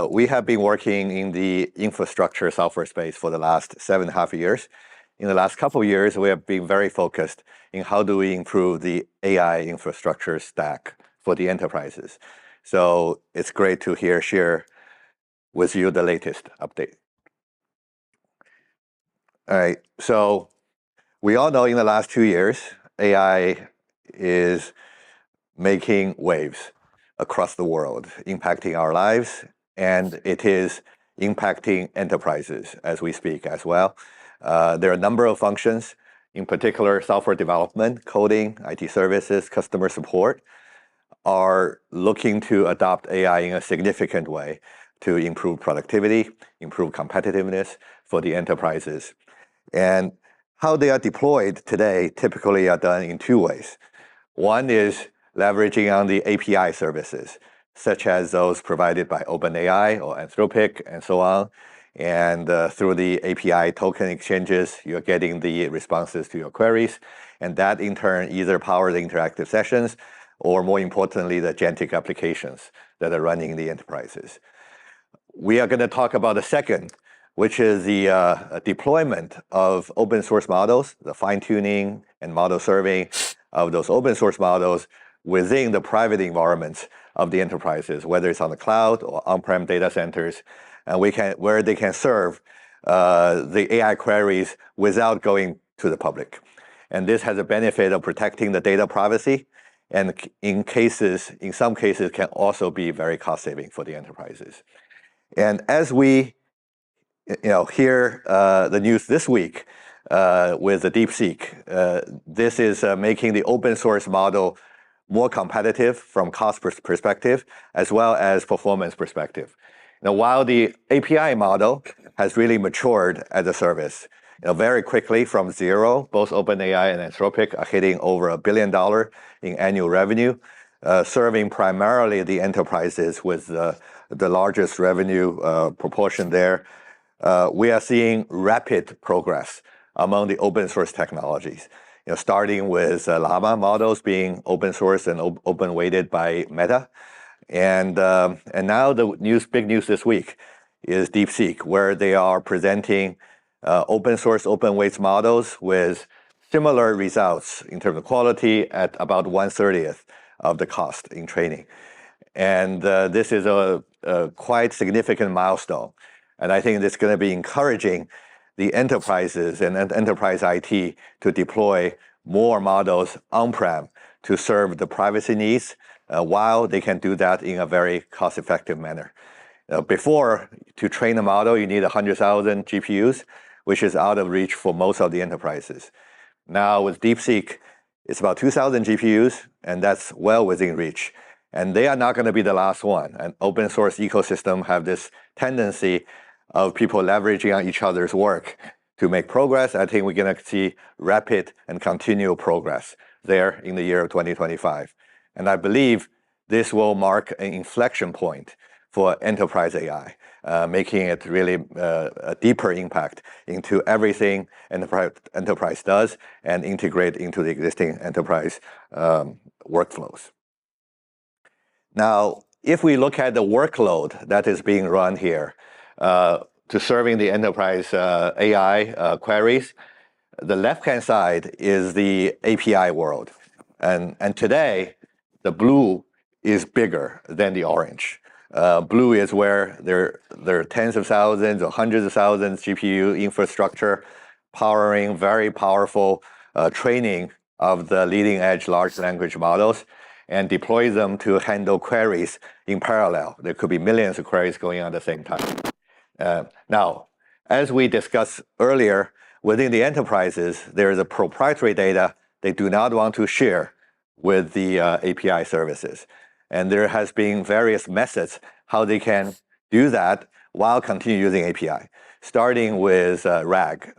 We have been working in the infrastructure software space for the last 7.5 years. In the last couple of years, we have been very focused in how do we improve the AI infrastructure stack for the enterprises. So it's great to share with you the latest update. All right, so we all know in the last 2 years, AI is making waves across the world, impacting our lives, and it is impacting enterprises as we speak as well. There are a number of functions, in particular software development, coding, IT services, customer support, are looking to adopt AI in a significant way to improve productivity, improve competitiveness for the enterprises. And how they are deployed today typically are done in 2 ways. One is leveraging on the API services, such as those provided by OpenAI or Anthropic and so on. And through the API token exchanges, you're getting the responses to your queries. And that in turn either powers interactive sessions or more importantly, the agentic applications that are running in the enterprises. We are going to talk about the second, which is the deployment of open source models, the fine-tuning and model serving of those open source models within the private environments of the enterprises, whether it's on the cloud or on-prem data centers, and where they can serve the AI queries without going to the public. And this has a benefit of protecting the data privacy, and in some cases, can also be very cost-saving for the enterprises. And as we hear the news this week with the DeepSeek, this is making the open source model more competitive from cost perspective, as well as performance perspective. Now, while the API model has really matured as a service, very quickly from zero, both OpenAI and Anthropic are hitting over $1 billion in annual revenue, serving primarily the enterprises with the largest revenue proportion there. We are seeing rapid progress among the open source technologies, starting with Llama models being open source and open weighted by Meta. And now the big news this week is DeepSeek, where they are presenting open source, open weights models with similar results in terms of quality at about 1/30 of the cost in training. And this is a quite significant milestone. And I think it's going to be encouraging the enterprises and enterprise IT to deploy more models on-prem to serve the privacy needs while they can do that in a very cost-effective manner. Before, to train a model, you need 100,000 GPUs, which is out of reach for most of the enterprises. Now with DeepSeek, it's about 2,000 GPUs, and that's well within reach. And they are not going to be the last one. An open source ecosystem have this tendency of people leveraging on each other's work to make progress. I think we're going to see rapid and continual progress there in the year of 2025. And I believe this will mark an inflection point for enterprise AI, making it really a deeper impact into everything enterprise does and integrate into the existing enterprise workflows. Now, if we look at the workload that is being run here to serving the enterprise AI queries, the left-hand side is the API world. And today, the blue is bigger than the orange. Blue is where there are tens of thousands or hundreds of thousands GPU infrastructure powering very powerful training of the leading edge large language models and deploy them to handle queries in parallel. There could be millions of queries going on at the same time. Now, as we discussed earlier, within the enterprises, there is a proprietary data they do not want to share with the API services. And there has been various methods how they can do that while continue using API, starting with RAG,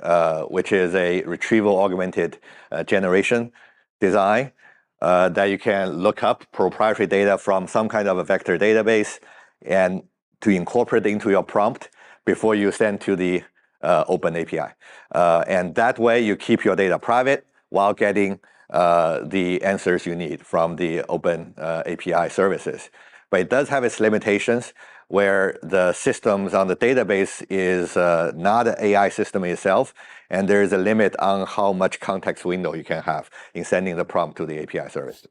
which is a retrieval augmented generation design that you can look up proprietary data from some kind of a vector database and to incorporate into your prompt before you send to the open API. And that way you keep your data private while getting the answers you need from the open API services. But it does have its limitations. where the systems on the database is not an AI system itself, and there is a limit on how much context window you can have in sending the prompt to the API service.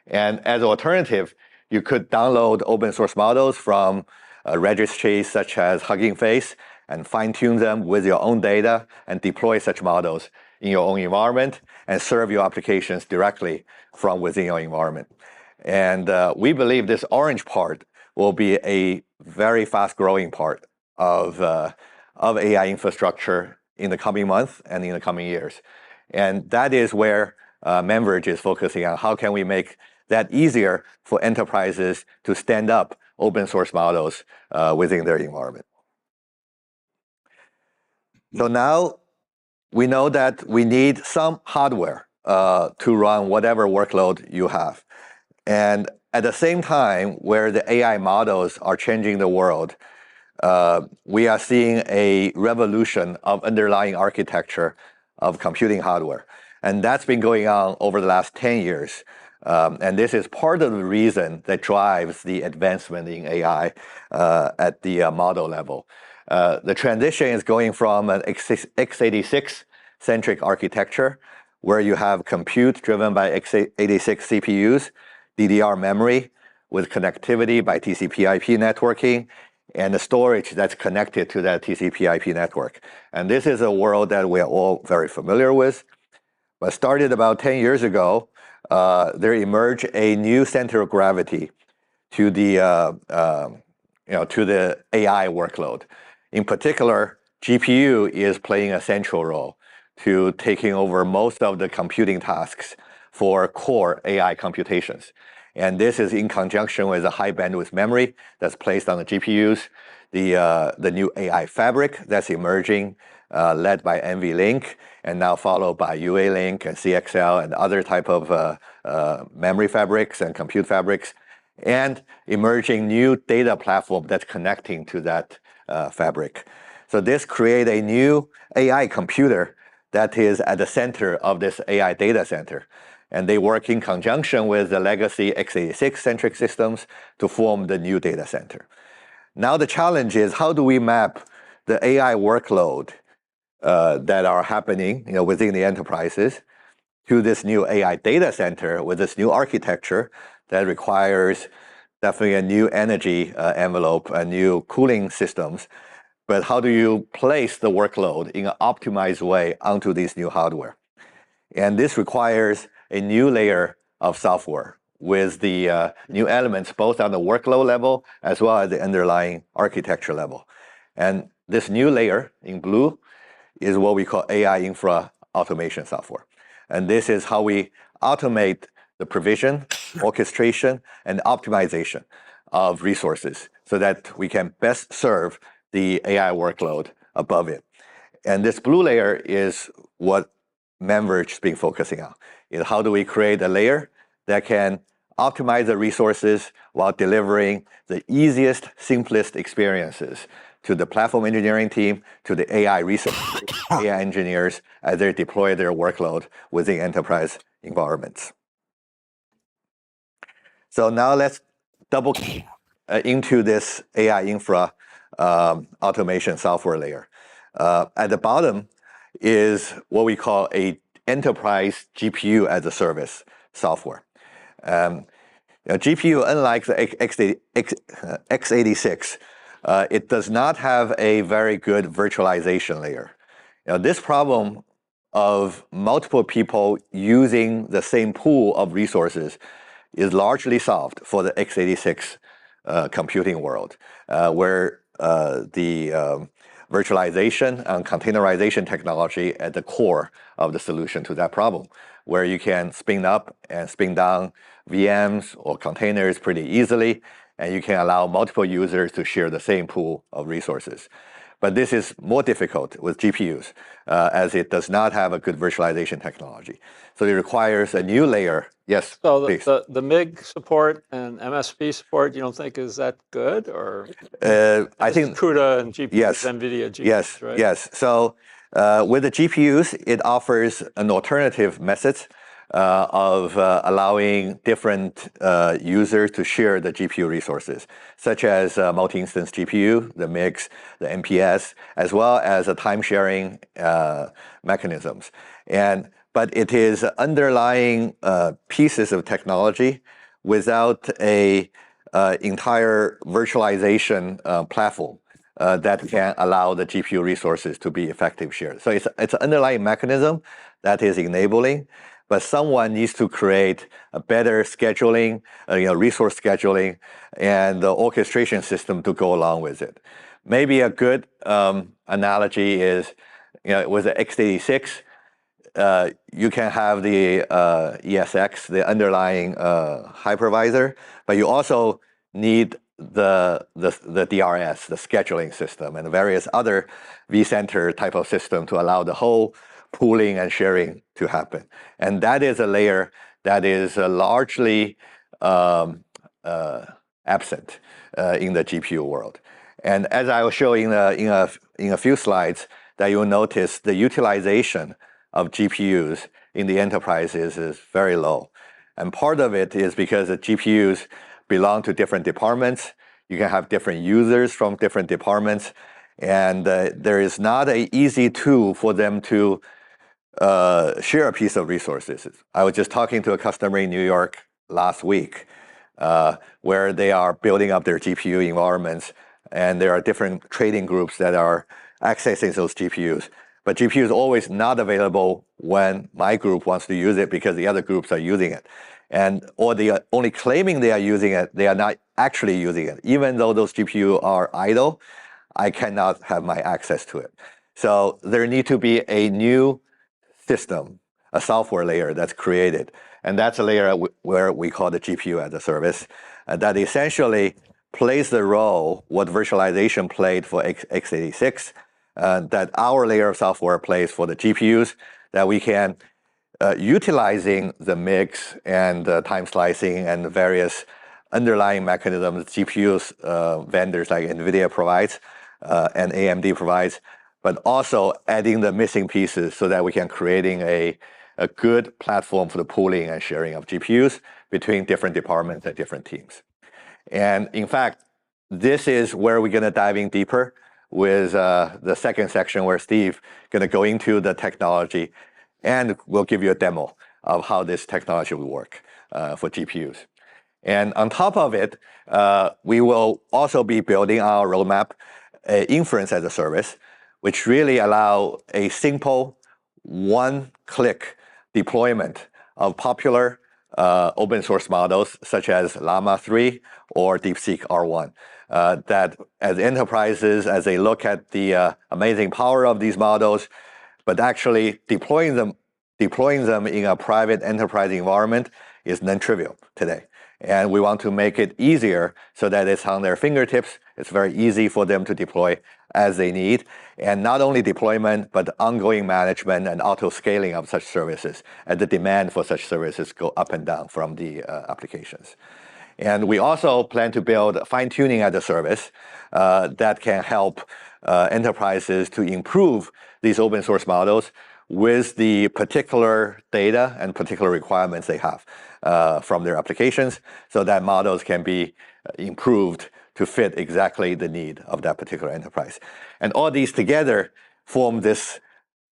And as an alternative, you could download open source models from registries such as Hugging Face and fine-tune them with your own data and deploy such models in your own environment and serve your applications directly from within your environment. And we believe this orange part will be a very fast-growing part of AI infrastructure in the coming months and in the coming years. And that is where MemVerge is focusing on. How can we make that easier for enterprises to stand up open source models within their environment? So now we know that we need some hardware to run whatever workload you have. And at the same time, where the AI models are changing the world, we are seeing a revolution of underlying architecture of computing hardware. And that's been going on over the last 10 years. And this is part of the reason that drives the advancement in AI at the model level. The transition is going from an x86-centric architecture, where you have compute driven by x86 CPUs, DDR memory with connectivity by TCP/IP networking, and the storage that's connected to that TCP/IP network. And this is a world that we are all very familiar with. But started about 10 years ago, there emerged a new center of gravity to the AI workload. In particular, GPU is playing a central role to taking over most of the computing tasks for core AI computations. And this is in conjunction with a high bandwidth memory that's placed on the GPUs, the new AI fabric that's emerging, led by NVLink, and now followed by UA-Link and CXL and other type of memory fabrics and compute fabrics, and emerging new data platform that's connecting to that fabric. So this creates a new AI computer that is at the center of this AI data center. And they work in conjunction with the legacy x86-centric systems to form the new data center. Now the challenge is, how do we map the AI workload that are happening within the enterprises to this new AI data center with this new architecture that requires definitely a new energy envelope, a new cooling systems. But how do you place the workload in an optimized way onto this new hardware? And this requires a new layer of software with the new elements both on the workload level as well as the underlying architecture level. And this new layer in blue is what we call AI Infra automation software. And this is how we automate the provision, orchestration, and optimization of resources so that we can best serve the AI workload above it. And this blue layer is what MemVerge has been focusing on. How do we create a layer that can optimize the resources while delivering the easiest, simplest experiences to the platform engineering team, to the AI researchers, AI engineers, as they deploy their workload within enterprise environments. So now let's double into this AI infra automation software layer. At the bottom is what we call a enterprise GPU as a service software. GPU, unlike the x86, it does not have a very good virtualization layer. This problem of multiple people using the same pool of resources is largely solved for the x86 computing world, where the virtualization and containerization technology at the core of the solution to that problem, where you can spin up and spin down VMs or containers pretty easily, and you can allow multiple users to share the same pool of resources. But this is more difficult with GPUs, as it does not have a good virtualization technology. So it requires a new layer. Yes, so please. The MIG support and MSP support, you don't think is that good? Or I think CUDA and GPUs, yes, NVIDIA GPUs, yes, right? Yes. So with the GPUs, it offers an alternative method of allowing different users to share the GPU resources, such as multi-instance GPU, the MIX, the MPS, as well as time-sharing mechanisms. But it is underlying pieces of technology without a entire virtualization platform that can allow the GPU resources to be effectively shared. So it's an underlying mechanism that is enabling, but someone needs to create a better scheduling, resource scheduling, and the orchestration system to go along with it. Maybe a good analogy is, with the x86, you can have the ESX, the underlying hypervisor, but you also need the DRS, the scheduling system, and various other vCenter type of system to allow the whole pooling and sharing to happen. And that is a layer that is largely absent in the GPU world. And as I will show in a few slides, that you'll notice the utilization of GPUs in the enterprises is very low. And part of it is because the GPUs belong to different departments. You can have different users from different departments. And there is not an easy tool for them to share a piece of resources. I was just talking to a customer in New York last week, where they are building up their GPU environments, and there are different trading groups that are accessing those GPUs. But GPU is always not available when my group wants to use it because the other groups are using it. Or they are only claiming they are using it, they are not actually using it. Even though those GPU are idle, I cannot have my access to it. So there need to be a new system, a software layer that's created. And that's a layer where we call the GPU as a service, that essentially plays the role what virtualization played for x86, that our layer of software plays for the GPUs, that we can, utilizing the MIX and time slicing and various underlying mechanisms GPUs vendors like NVIDIA provides and AMD provides, but also adding the missing pieces so that we can creating a good platform for the pooling and sharing of GPUs between different departments and different teams. And in fact, this is where we're going to dive in deeper with the second section where Steve going to go into the technology, and we'll give you a demo of how this technology will work for GPUs. And on top of it, we will also be building our roadmap, inference as a service, which really allow a simple one-click deployment of popular open source models such as Llama 3 or DeepSeek R1. That as enterprises, as they look at the amazing power of these models, but actually deploying them in a private enterprise environment is non-trivial today. And we want to make it easier so that it's on their fingertips. It's very easy for them to deploy as they need. And not only deployment, but ongoing management and auto-scaling of such services, as the demand for such services go up and down from the applications. And we also plan to build fine-tuning as a service that can help enterprises to improve these open source models with the particular data and particular requirements they have from their applications, so that models can be improved to fit exactly the need of that particular enterprise. And all these together form this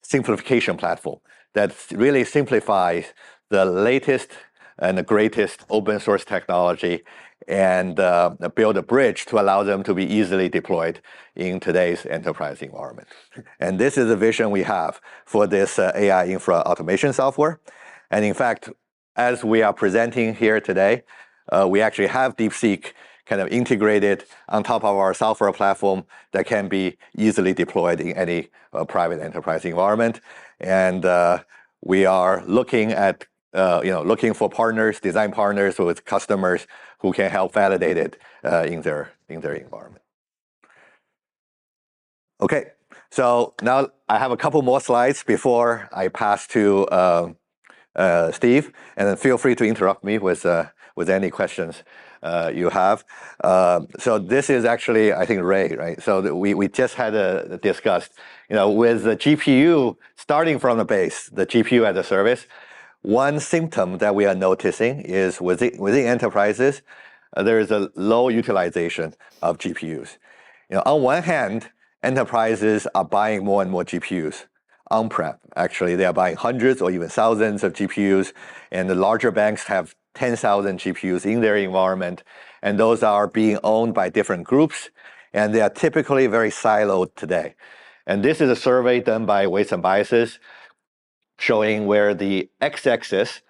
simplification platform that really simplifies the latest and the greatest open source technology and build a bridge to allow them to be easily deployed in today's enterprise environment. And this is the vision we have for this AI infra automation software. And in fact, as we are presenting here today, we actually have DeepSeek kind of integrated on top of our software platform that can be easily deployed in any private enterprise environment. And we are looking at looking for partners, design partners with customers who can help validate it in their environment. Okay, so now I have a couple more slides before I pass to Steve, and then feel free to interrupt me with any questions you have. So this is actually, I think, Ray, right? So we just had discussed, with the GPU starting from the base, the GPU as a service, one symptom that we are noticing is within enterprises, there is a low utilization of GPUs. On one hand, enterprises are buying more and more GPUs on-prem. Actually, they are buying hundreds or even thousands of GPUs, and the larger banks have 10,000 GPUs in their environment, and those are being owned by different groups, and they are typically very siloed today. And this is a survey done by Weights and Biases showing where the x-axis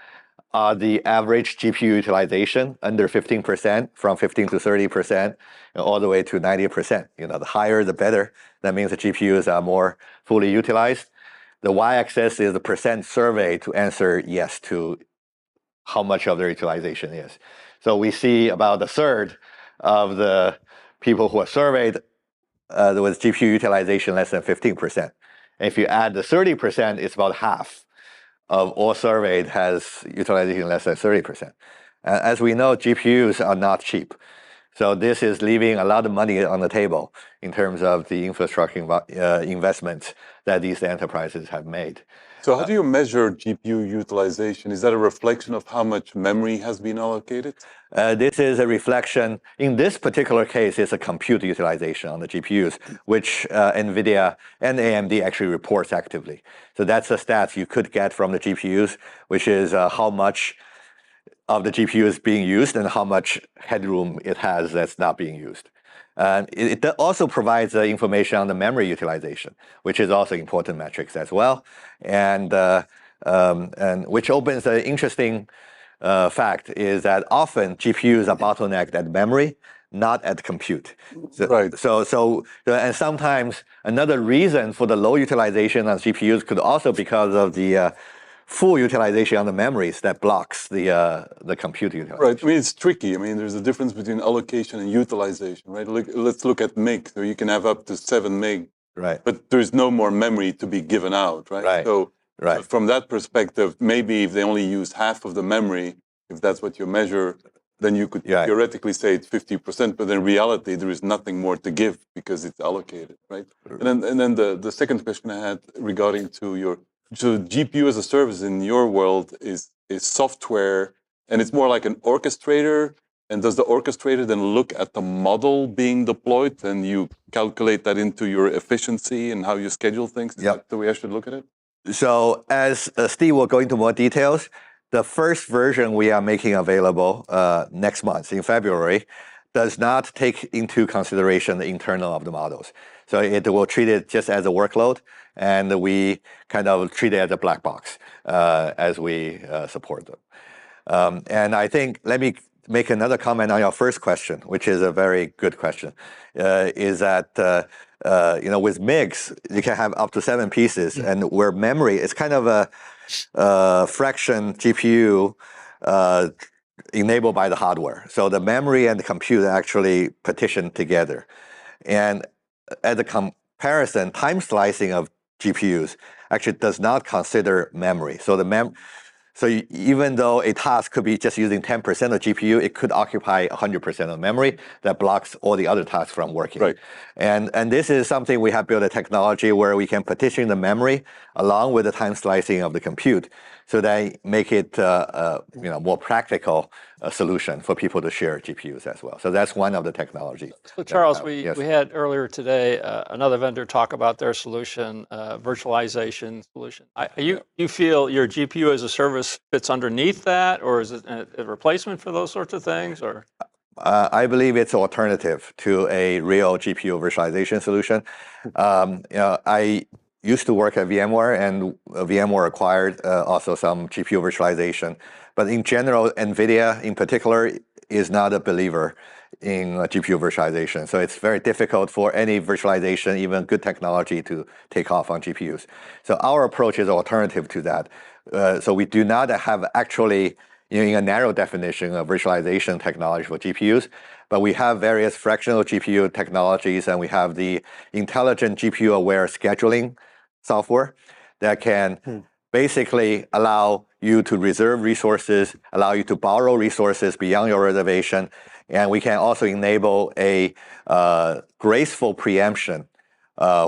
are the average GPU utilization under 15%, from 15 to 30%, all the way to 90%. The higher, the better. That means the GPUs are more fully utilized. The y-axis is the percent survey to answer yes to how much of their utilization is. So we see about a third of the people who are surveyed there was GPU utilization less than 15%. And if you add the 30%, it's about half of all surveyed has utilization less than 30%. As we know, GPUs are not cheap. So this is leaving a lot of money on the table in terms of the infrastructure investments that these enterprises have made. So how do you measure GPU utilization? Is that a reflection of how much memory has been allocated? This is a reflection, in this particular case, it's a compute utilization on the GPUs, which NVIDIA and AMD actually reports actively. So that's a stat you could get from the GPUs, which is how much of the GPU is being used and how much headroom it has that's not being used. It also provides information on the memory utilization, which is also important metrics as well, and which opens an interesting fact is that often GPUs are bottlenecked at memory, not at compute. Right. And sometimes another reason for the low utilization of GPUs could also because of the full utilization on the memories that blocks the compute utilization. Right. I mean, it's tricky. I mean, there's a difference between allocation and utilization, right? Let's look at MIG. So you can have up to 7 MIG, right? But there's no more memory to be given out, right? Right. So right. From that perspective, maybe if they only use half of the memory, if that's what you measure, then you could theoretically say it's 50%, but in reality, there is nothing more to give because it's allocated, right? And then the second question I had regarding to so GPU as a service in your world is software, and it's more like an orchestrator. And does the orchestrator then look at the model being deployed and you calculate that into your efficiency and how you schedule things? Is that the way I should look at it? So as Steve will go into more details, the first version we are making available next month in February does not take into consideration the internal of the models. So it will treat it just as a workload, and we kind of treat it as a black box as we support them. And I think, let me make another comment on your first question, which is a very good question, is that with MIGs, you can have up to 7 pieces, and where memory is kind of a fraction GPU enabled by the hardware. So the memory and the compute are actually partitioned together. And as a comparison, time slicing of GPUs actually does not consider memory. So even though a task could be just using 10% of GPU, it could occupy 100% of memory that blocks all the other tasks from working. Right. And this is something we have built a technology where we can partition the memory along with the time slicing of the compute, so that make it more practical solution for people to share GPUs as well. So that's one of the technologies. So Charles, we had earlier today another vendor talk about their solution, virtualization solution. You feel your GPU as a service fits underneath that, or is it a replacement for those sorts of things, or? I believe it's an alternative to a real GPU virtualization solution. I used to work at VMware, and VMware acquired also some GPU virtualization. But in general, NVIDIA in particular is not a believer in GPU virtualization. So it's very difficult for any virtualization, even good technology, to take off on GPUs. So our approach is alternative to that. So we do not have actually, in a narrow definition of virtualization technology for GPUs, but we have various fractional GPU technologies, and we have the intelligent GPU-aware scheduling software that can basically allow you to reserve resources, allow you to borrow resources beyond your reservation, and we can also enable a graceful preemption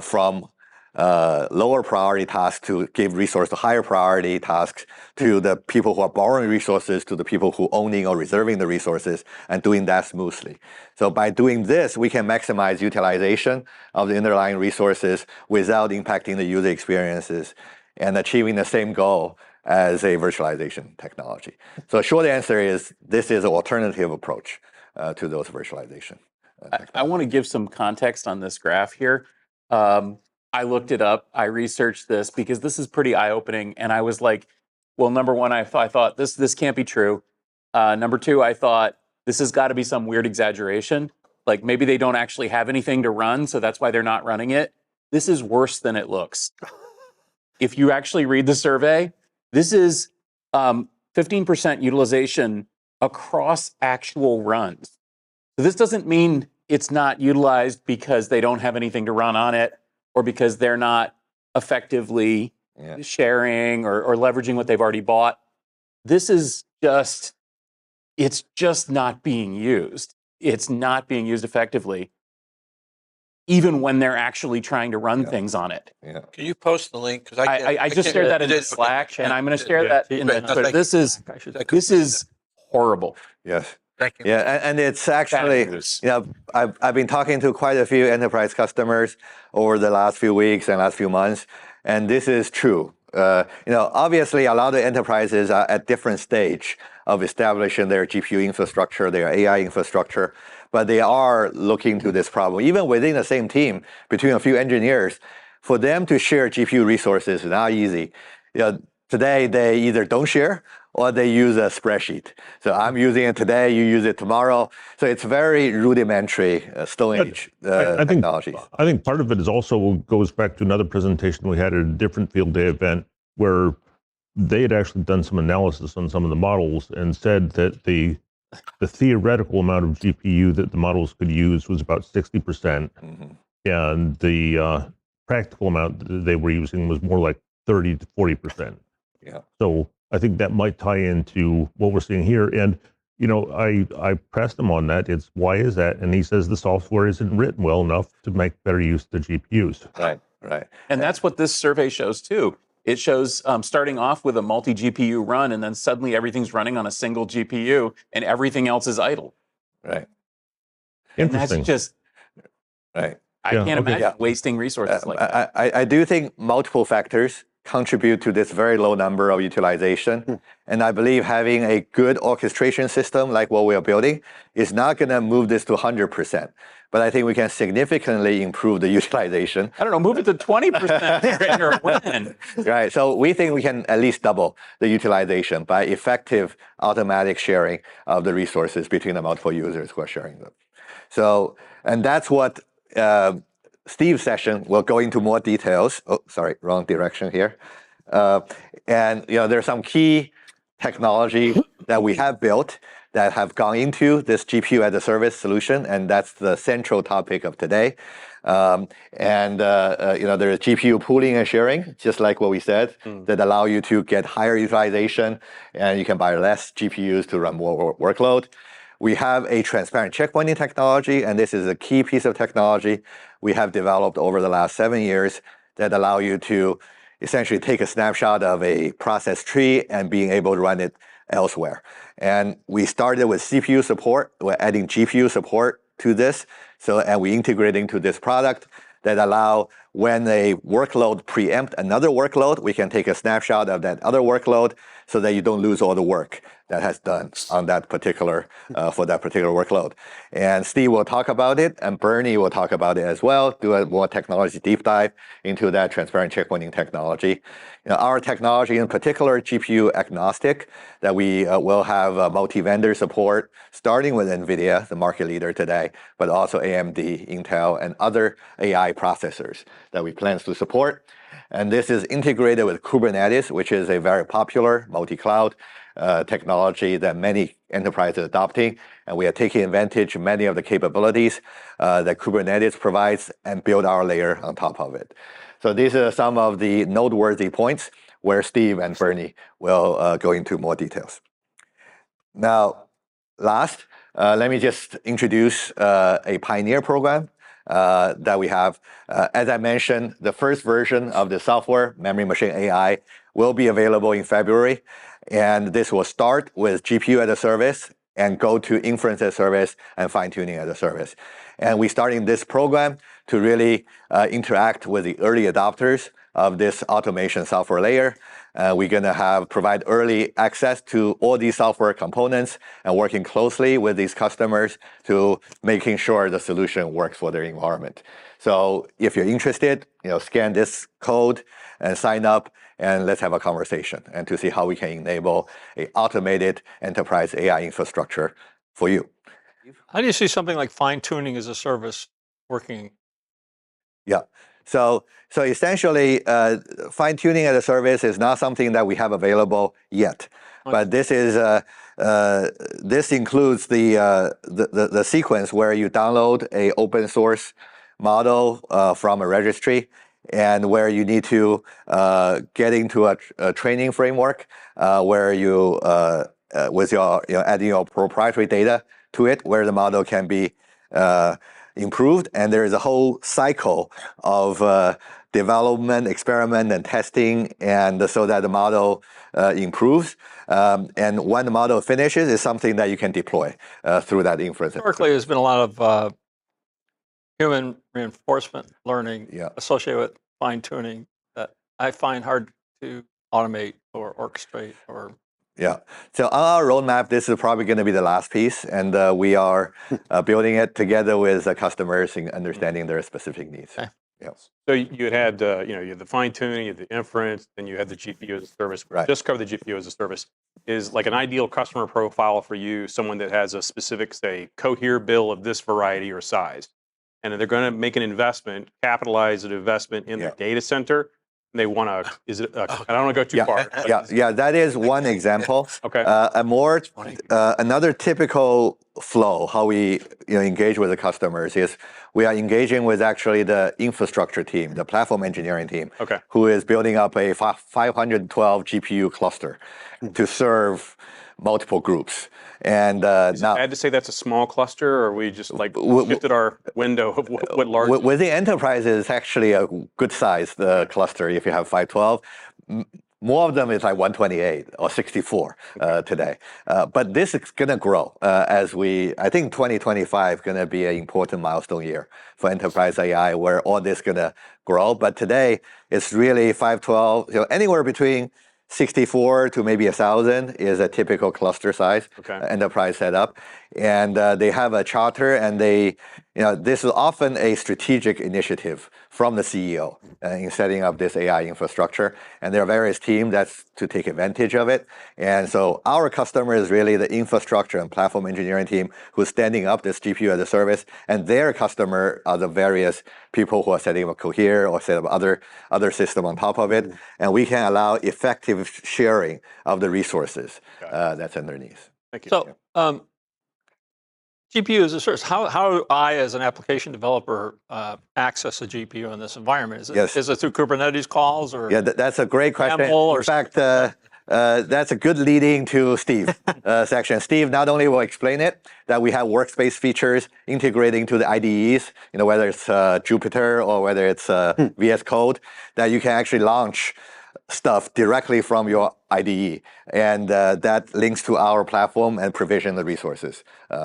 from lower priority tasks to give resource to higher priority tasks, to the people who are borrowing resources, to the people who owning or reserving the resources, and doing that smoothly. So by doing this, we can maximize utilization of the underlying resources without impacting the user experiences and achieving the same goal as a virtualization technology. So a short answer is this is an alternative approach to those virtualization technologies. I want to give some context on this graph here. I looked it up. I researched this because this is pretty eye-opening. And I was like, well, number one, I thought this can't be true. Number two, I thought this has got to be some weird exaggeration. Like maybe they don't actually have anything to run, so that's why they're not running it. This is worse than it looks. If you actually read the survey, this is 15% utilization across actual runs. So this doesn't mean it's not utilized because they don't have anything to run on it or because they're not effectively sharing or leveraging what they've already bought. This is just, it's just not being used. It's not being used effectively, even when they're actually trying to run things on it. Can you post the link? Because I just shared that in the Slack, and I'm going to share that in the Twitter. This is horrible. Yes. Thank you. Yeah, and it's actually, I've been talking to quite a few enterprise customers over the last few weeks and last few months, and this is true. Obviously, a lot of enterprises are at different stage of establishing their GPU infrastructure, their AI infrastructure, but they are looking to this problem. Even within the same team, between a few engineers, for them to share GPU resources is not easy. Today, they either don't share or they use a spreadsheet. So I'm using it today, you use it tomorrow. So it's very rudimentary, Stone Age technologies. I think part of it is also goes back to another presentation we had at a different field day event where they had actually done some analysis on some of the models and said that the theoretical amount of GPU that the models could use was about 60%. And the practical amount that they were using was more like 30 to 40%. So I think that might tie into what we're seeing here. And, I pressed him on that. It's why is that? And he says the software isn't written well enough to make better use of the GPUs. Right. And that's what this survey shows too. It shows starting off with a multi-GPU run, and then suddenly everything's running on a single GPU, and everything else is idle. Right. And that's just, right. I can't imagine wasting resources like that. I do think multiple factors contribute to this very low number of utilization. And I believe having a good orchestration system like what we are building is not going to move this to 100%. But I think we can significantly improve the utilization. I don't know, move it to 20% or win. Right. So we think we can at least double the utilization by effective automatic sharing of the resources between the multiple users who are sharing them. So, and that's what Steve's session will go into more details. Oh, sorry, wrong direction here. And there's some key technology that we have built that have gone into this GPU as a service solution, and that's the central topic of today. There's GPU pooling and sharing, just like what we said, that allow you to get higher utilization, and you can buy less GPUs to run more workload. We have a transparent checkpointing technology, and this is a key piece of technology we have developed over the last 7 years that allow you to essentially take a snapshot of a process tree and being able to run it elsewhere. And we started with CPU support. We're adding GPU support to this. And we integrate into this product that allow when a workload preempt another workload, we can take a snapshot of that other workload so that you don't lose all the work that has done on that particular, for that particular workload. And Steve will talk about it, and Bernie will talk about it as well, do a more technology deep dive into that transparent checkpointing technology. Our technology in particular, GPU agnostic, that we will have multi-vendor support, starting with NVIDIA, the market leader today, but also AMD, Intel, and other AI processors that we plan to support. And this is integrated with Kubernetes, which is a very popular multi-cloud technology that many enterprises are adopting. And we are taking advantage of many of the capabilities that Kubernetes provides and build our layer on top of it. So these are some of the noteworthy points where Steve and Bernie will go into more details. Now, last, let me just introduce a pioneer program that we have. As I mentioned, the first version of the software, Memory Machine AI, will be available in February. And this will start with GPU as a service and go to inference as a service and fine-tuning as a service. And we're starting this program to really interact with the early adopters of this automation software layer. We're going to provide early access to all these software components and working closely with these customers to making sure the solution works for their environment. So if you're interested, scan this code and sign up, and let's have a conversation and to see how we can enable an automated enterprise AI infrastructure for you. How do you see something like fine-tuning as a service working? Yeah. So essentially, fine-tuning as a service is not something that we have available yet. But this includes the sequence where you download a open source model from a registry, and where you need to get into a training framework where you with your adding your proprietary data to it, where the model can be improved, and there is a whole cycle of development, experiment, and testing, and so that the model improves. And when the model finishes, it's something that you can deploy through that inference. Historically, there's been a lot of human reinforcement learning associated with fine-tuning that I find hard to automate or orchestrate or. Yeah. So on our roadmap, this is probably going to be the last piece, and we are building it together with the customers and understanding their specific needs. Okay. Yeah. So you had you had the fine tuning, you had the inference, then you had the GPU as a service. Right. Just cover the GPU as a service. Is like an ideal customer profile for you someone that has a specific, say, Cohere bill of this variety or size, and they're going to make an investment, capitalize an investment in their data center. And they want to, I don't want to go too far. Yeah, that is one example. Okay. Another typical flow, how we engage with the customers is we are engaging with actually the infrastructure team, the platform engineering team, who is building up a 512 GPU cluster to serve multiple groups. And now, now, I had to say that's a small cluster, or we just shifted our window of what large. Within enterprise is actually a good size cluster. If you have 512, more of them is like 128 or 64 today. But this is going to grow I think 2025 is going to be an important milestone year for enterprise AI, where all this is going to grow. But today it's really 512, anywhere between 64 to maybe 1,000 is a typical cluster size enterprise setup, and they have a charter, and this is often a strategic initiative from the CEO in setting up this AI infrastructure, and there are various teams that's to take advantage of it. And so our customer is really the infrastructure and platform engineering team who's standing up this GPU as a service, and their customer are the various people who are setting up Cohere or set up other system on top of it, and we can allow effective sharing of the resources that's underneath. Thank you. So, GPU as a service. How do I, as an application developer, access a GPU in this environment? Is it through Kubernetes calls or? Yeah, that's a great question. In fact, that's a good leading to Steve section. Steve not only will explain it, that we have workspace features integrating to the IDEs, whether it's Jupyter or whether it's VS Code, that you can actually launch stuff directly from your IDE, and that links to our platform and provision the resources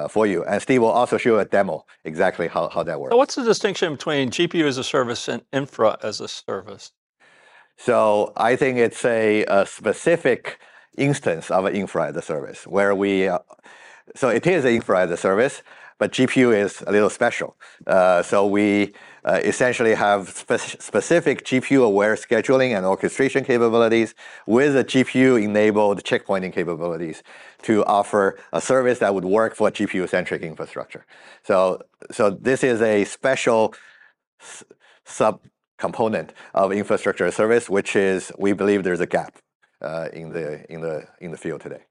for you. And Steve will also show a demo exactly how that works. So what's the distinction between GPU as a service and Infra as a service? So I think it's a specific instance of an Infra as a service where so it is an Infra as a service, but GPU is a little special. So we essentially have specific GPU-aware scheduling and orchestration capabilities with a GPU-enabled checkpointing capabilities to offer a service that would work for GPU-centric infrastructure. So this is a special sub-component of infrastructure as service, which is, we believe there's a gap in the field today.